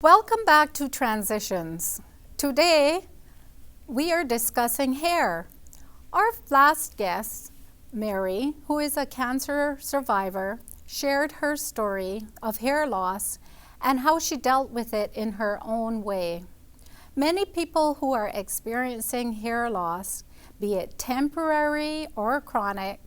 Welcome back to Transitions. Today, we are discussing hair. Our last guest, Mary, who is a cancer survivor, shared her story of hair loss and how she dealt with it in her own way. Many people who are experiencing hair loss, be it temporary or chronic,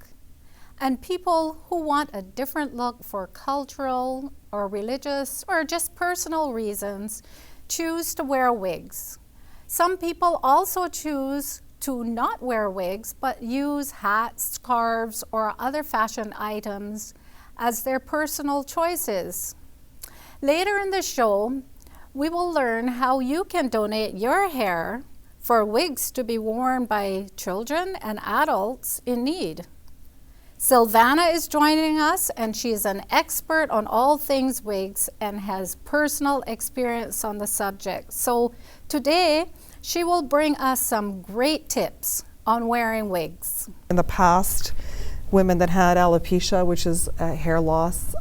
and people who want a different look for cultural or religious or just personal reasons, choose to wear wigs. Some people also choose to not wear wigs, but use hats, scarves, or other fashion items as their personal choices. Later in the show, we will learn how you can donate your hair for wigs to be worn by children and adults in need. Silvana is joining us, and she is an expert on all things wigs and has personal experience on the subject. So today, she will bring us some great tips on wearing wigs. In the past, women that had alopecia, which is hair loss,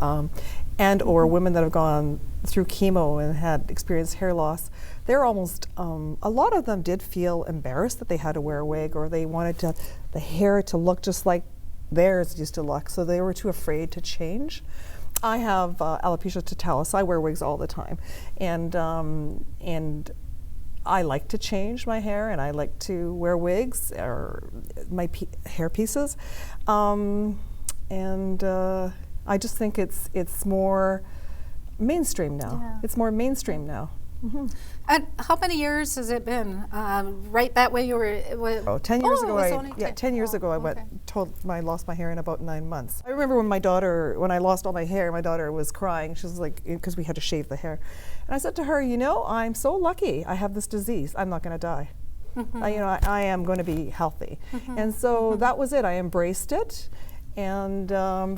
and or women that have gone through chemo and had experienced hair loss, they're almost, a lot of them did feel embarrassed that they had to wear a wig, or they wanted the hair to look just like theirs used to look, so they were too afraid to change. I have alopecia totalis. I wear wigs all the time, and I like to change my hair, and I like to wear wigs or my hair pieces, and I just think it's more mainstream now. Yeah. It's more mainstream now. Mm-hmm. And how many years has it been? Right that way you were... 10 years ago, 10 years ago I lost my hair in about 9 months. I remember when I lost all my hair, my daughter was crying. She was like, because we had to shave the hair. And I said to her, I'm so lucky I have this disease. I'm not going to die. Mm-hmm. I am going to be healthy. Mm-hmm. And so that was it. I embraced it. And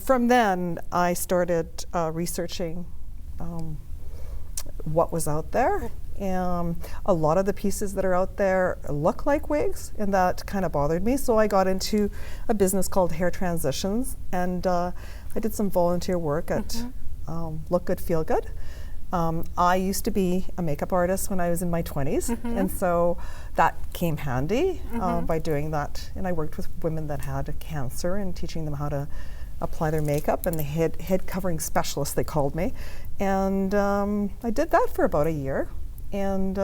from then I started researching what was out there. A lot of the pieces that are out there look like wigs, and that kind of bothered me. So I got into a business called Hair Transitions, and I did some volunteer work at Look Good, Feel Good. I used to be a makeup artist when I was in my 20s, and so that came handy by doing that. And I worked with women that had cancer and teaching them how to apply their makeup, and the head covering specialist, they called me. And I did that for about a year, and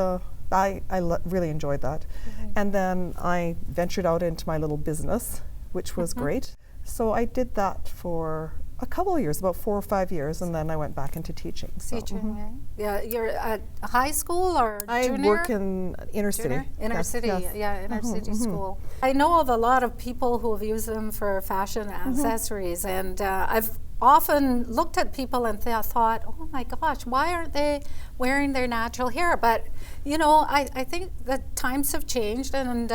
I really enjoyed that. And then I ventured out into my little business, which was great. So I did that for a couple of years, about 4 or 5 years, and then I went back into teaching. So. Yeah, you're at high school or junior? I work in inner city. Inner city, yes. Yeah, inner city school. I know of a lot of people who have used them for fashion accessories, and I've often looked at people and thought, oh my gosh, why aren't they wearing their natural hair? But, I think that times have changed, and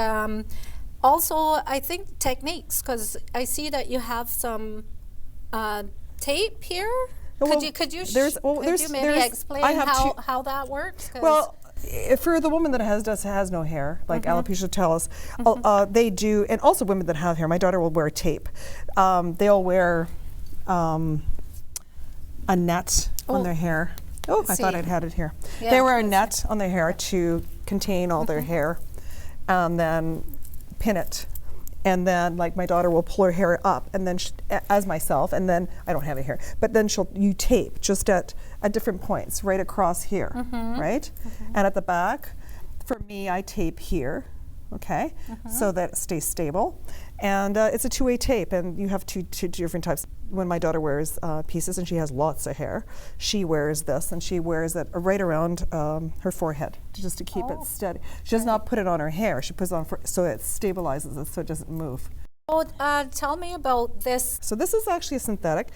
also I think techniques, because I see that you have some tape here. Well, could you maybe explain how that works? Well, for the woman that has no hair, like alopecia totalis, they do, and also women that have hair. My daughter will wear tape. They'll wear a net on their hair. Oh, I thought I'd had it here. Yeah, they wear a net on their hair to contain all their hair, and then pin it. And then, like, my daughter will pull her hair up, and then as myself, and then I don't have a hair, but then you tape just at different points, right across here, right? And at the back, for me, I tape here, okay, so that it stays stable. And it's a two-way tape, and you have two different types. When my daughter wears pieces, and she has lots of hair, she wears this, and she wears it right around her forehead, just to keep it steady. She does not put it on her hair. She puts it on so it stabilizes it, so it doesn't move. Oh, tell me about this. So this is actually a synthetic.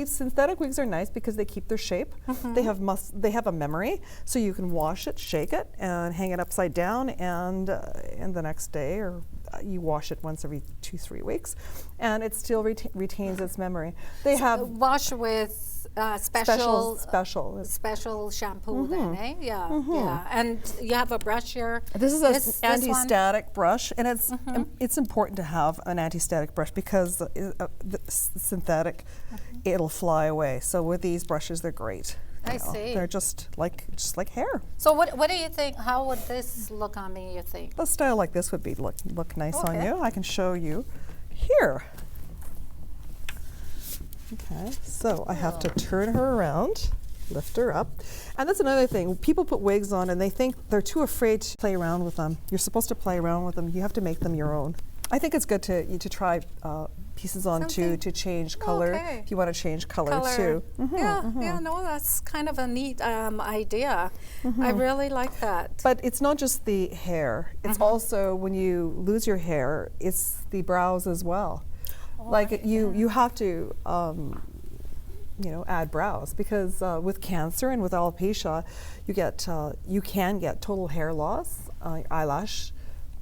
Synthetic wigs are nice because they keep their shape. They have a memory, so you can wash it, shake it, and hang it upside down, and the next day, or you wash it once every 2-3 weeks, and it still retains its memory. They have wash with special shampoo then, eh? Yeah, yeah. And you have a brush here. This is an anti-static brush, and it's important to have an anti-static brush because the synthetic, it'll fly away. So with these brushes, they're great. I see. They're just like hair. So what do you think? How would this look on me, you think? A style like this would be look nice on Okay. you. I can show you here. Okay, so I have to turn her around, lift her up. And that's another thing. People put wigs on and they think they're too afraid to play around with them. You're supposed to play around with them. You have to make them your own. I think it's good to try pieces on too, to change color, if you want to change color too. Yeah, no, that's kind of a neat idea. I really like that. But it's not just the hair. It's also when you lose your hair, it's the brows as well. Like you have to, add brows because with cancer and with alopecia, you can get total hair loss,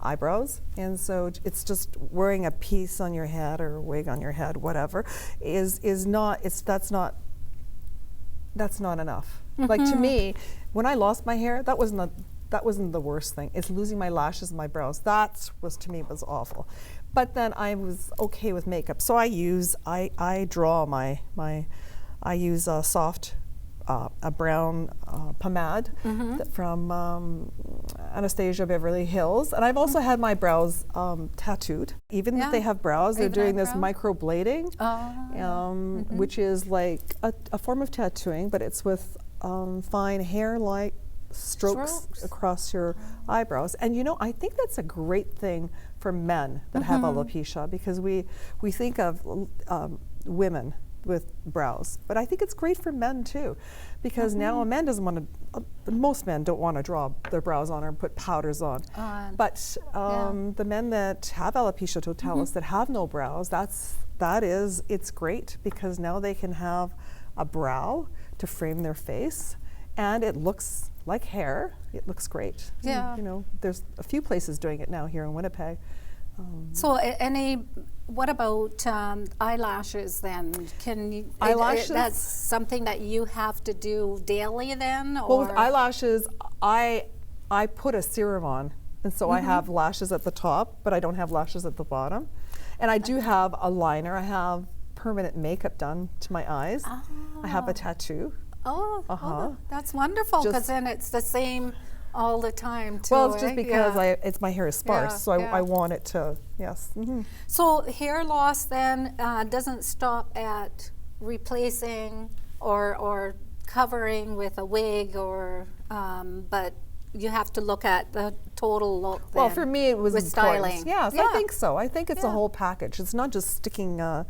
eyebrows, and so it's just wearing a piece on your head or a wig on your head, whatever, that's not enough. Like to me, when I lost my hair, that wasn't the worst thing. It's losing my lashes and my brows. That was, to me, was awful. But then I was okay with makeup. So I use a soft, a brown pomade from Anastasia Beverly Hills. And I've also had my brows tattooed. Even if they have brows, they're doing this microblading, which is like a form of tattooing, but it's with fine hair-like strokes across your eyebrows. And I think that's a great thing for men that have alopecia, because we think of women with brows, but I think it's great for men too, because now a man doesn't want to, most men don't want to draw their brows on or put powders on, but the men that have alopecia totalis that have no brows, it's great, because now they can have a brow to frame their face, and it looks like hair. It looks great. Yeah. There's a few places doing it now here in Winnipeg. So what about eyelashes then? Can you, eyelashes? That's something that you have to do daily then? Or? Well, with eyelashes, I put a serum on, and so I have lashes at the top, but I don't have lashes at the bottom. And I do have a liner. I have permanent makeup done to my eyes. I have a tattoo. Oh, that's wonderful, because then it's the same all the time too. Well, it's just because my hair is sparse, so I want it to, yes. So hair loss then doesn't stop at replacing or covering with a wig, or but you have to look at the total look then. Well, for me it was with styling. Yes, I think so. I think it's a whole package. It's not just sticking a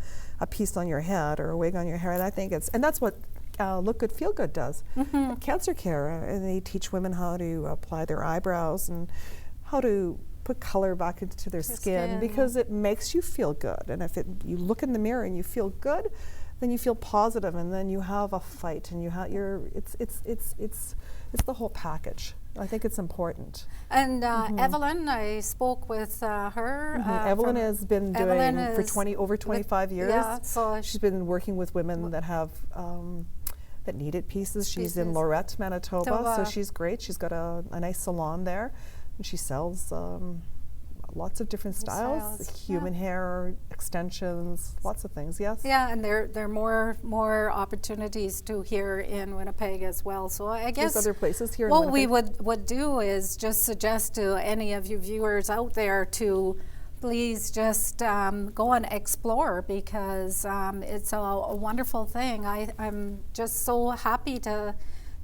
piece on your head or a wig on your hair. And I think and that's what Look Good, Feel Good does. Cancer care, and they teach women how to apply their eyebrows and how to put color back into their skin, because it makes you feel good. And if you look in the mirror and you feel good, then you feel positive, and then you have a fight, and it's the whole package. I think it's important. And Evelyn, I spoke with her. Evelyn has been doing over 25 years. Yeah, so she's been working with women that have that needed pieces. She's in Lorette, Manitoba, so she's great. She's got a nice salon there, and she sells lots of different styles, human hair, extensions, lots of things, yes. Yeah, and there are more opportunities to here in Winnipeg as well. So I guess there's other places here in Winnipeg. Winnipeg. We would do is just suggest to any of you viewers out there to please just go and explore, because it's a wonderful thing. I'm just so happy to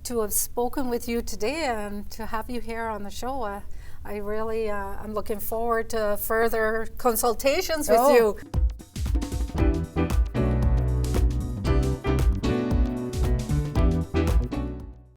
have spoken with you today and to have you here on the show. I really, I'm looking forward to further consultations with you.